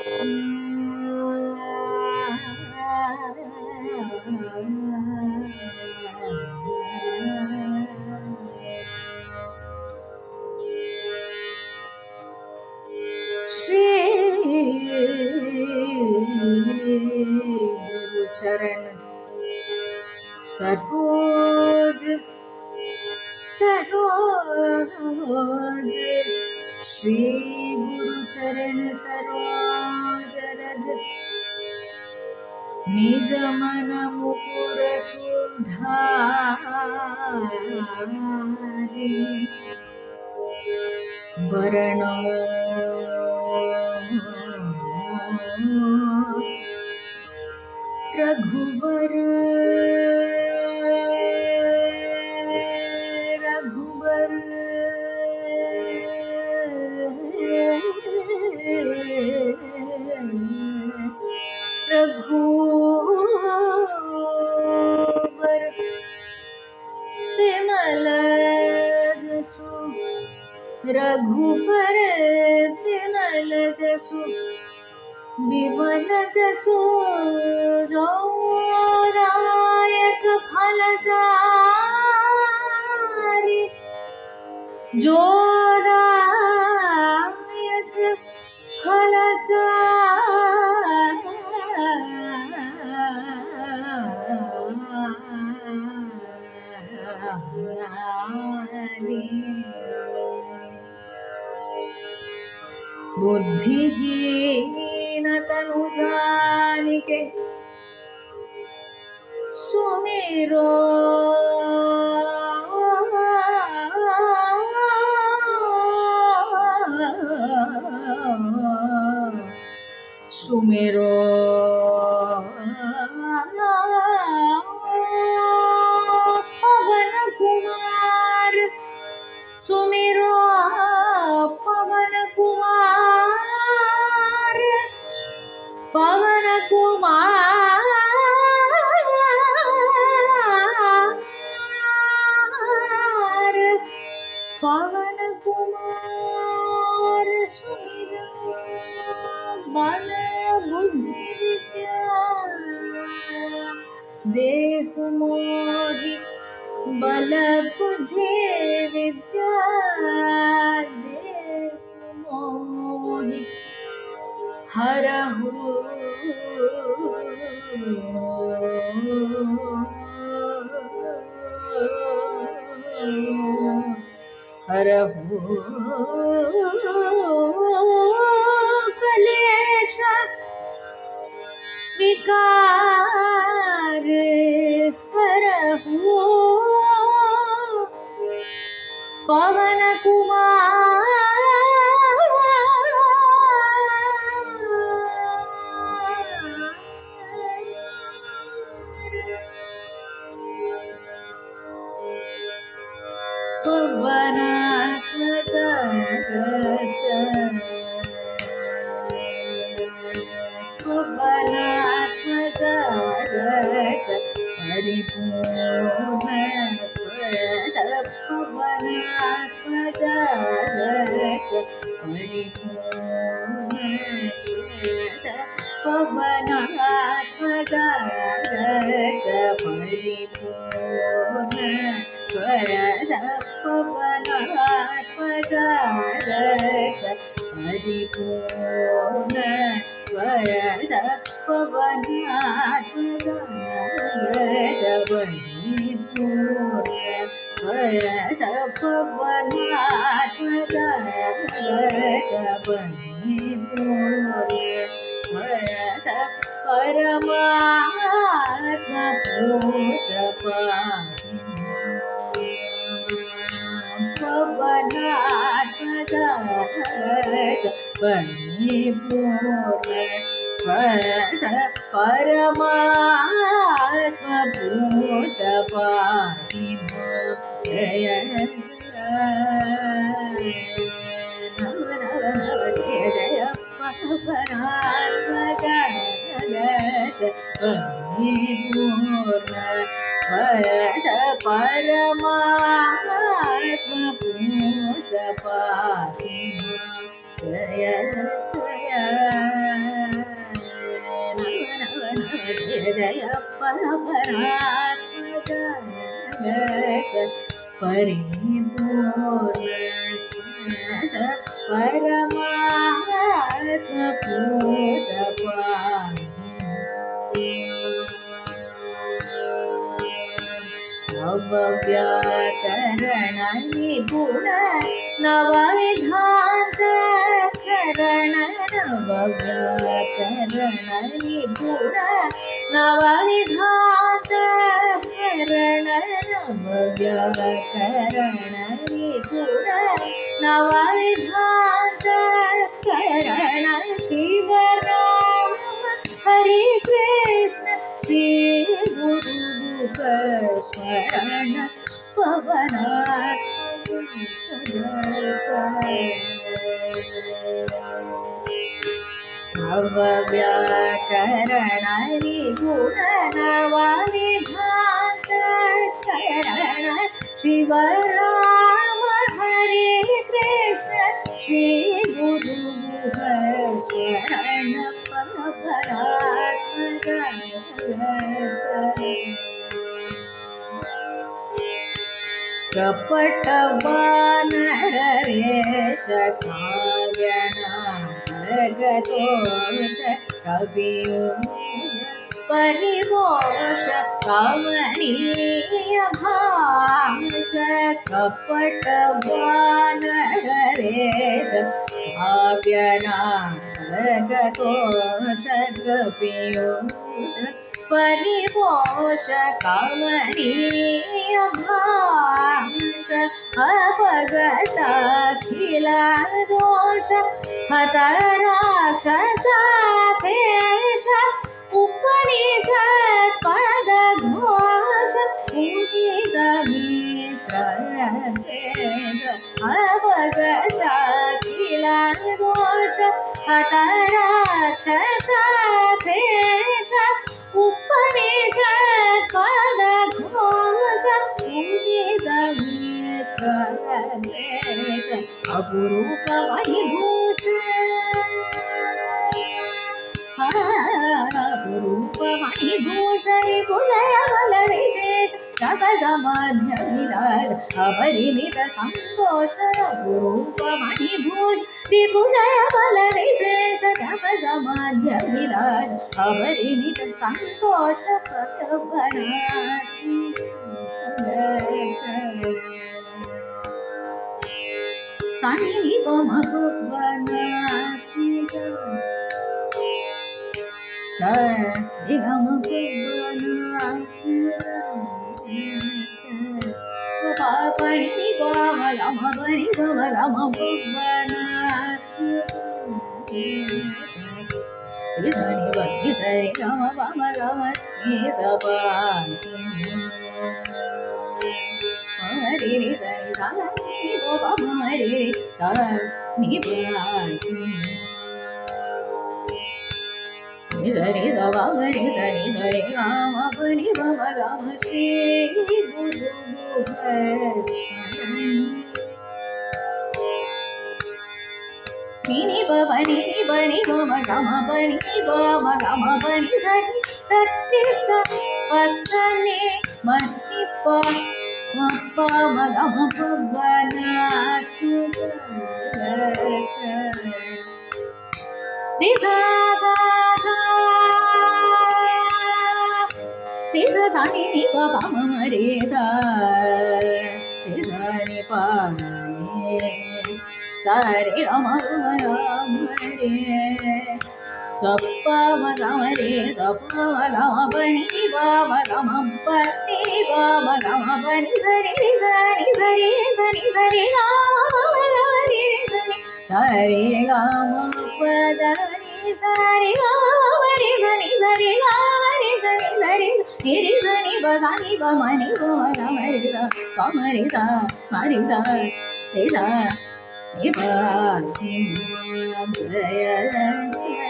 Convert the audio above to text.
श्री गुरु चरण सरोज सरोज, श्री गुरु चरण सरोज रज, निज मन मुकुर सुधारि, वरणो रघुवर रघुवर, रघुवर विमल जसु, रघुवर विमल जसु, विमल जसु जो दायक फल चारि, जो दायक फल चारि, बुद्धिहीन तनु जानिके सुमिरो, सुमिरो पवन कुमार, सुमिरो पवन कुमार, पवन कुमार, पवन कुमार, सुमिरो बल बुद्धि विद्या, देहु मोहि बल बुद्धि विद्या, देहु मोहि हरहु हरहु कलेश विकार, हरहु पवन कुमार, पवनात्मज पवनात्मज परिपूर्ण स्वज, पवनात्मज परिपूर्ण स्वज, पवनात्मज परिपूर्ण स्वज, पवनात्मज परिपूर्ण स्वज, पवनात्मज परिपूर्ण स्वज, पवनात्मज परिपूर्ण स्वज, परमात्मा पूज पाहि, पवनात्मज परिपूर्ण स्वज, परमात्मा पूज पाहि, जय जय पवनात्मज परिपूर्ण स्वज, परमात्मा पूज पाहि, जय जय जय परात्मज परिपूर्ण स्वज परमात्म पूज नवव्याकरण निपुण नवविधांत करण नवव्याकरण निपुण नवविधांत करण नवव्याकरण निपुण नवविधांत करण शिवराम हरे कृष्ण श्री गुरु स्मरण पवन नवव्याकरण निपुण नवविधांत करण शिवराम हरे कृष्ण श्री गुरु स्मरण पवन कपट वानर वेश काव्यनाटकदोष कवियों परिमोष कमनीय भाष कपट वानर वेश काव्यनाटकदोष कवियों परिमोष कमनीय भाष अपगतखिल दोष हत राक्षसा शेष उपनिषद पद घोष उदित मित्र देश अपगतखिल दोष हत राक्षसा शेष उपनिषद पद घोष उदित मित्र देश अपरूप मणिभूषण पूजय बल विशेष तपसमाध्य विलास अपरिमित संतोष अपरूप मणिभूष पूजय बल विशेष तपसमाध्य विलास अपरिमित संतोष सानी पम गम पनि गम गम पनि गम गम भुवन सरि गम गम गम हरि सरि सा हरि सा सरि सरि सरि सरि गम पनि गम गम श्री गुरु नि पनि पनि गम गम पनि गम गम पनि सरि सरि स पत्सने मनि प म प म गम भुवन रि सा सा रि सा सा नि प प म रे सा रि सा नि प सा रे ग म रे स प म ग म रे स प म ग म प नि प म ग म प नि प म ग म प नि स रि स नि स रि स नि स रि ग म प म ग म रि स नि स रि ग म प द रि स रि ग म प रि स नि स रि ग म रि स नि स रि रि स नि प सा नि प म नि प म ग म रि स प म रि स म रि स रि स नि प जय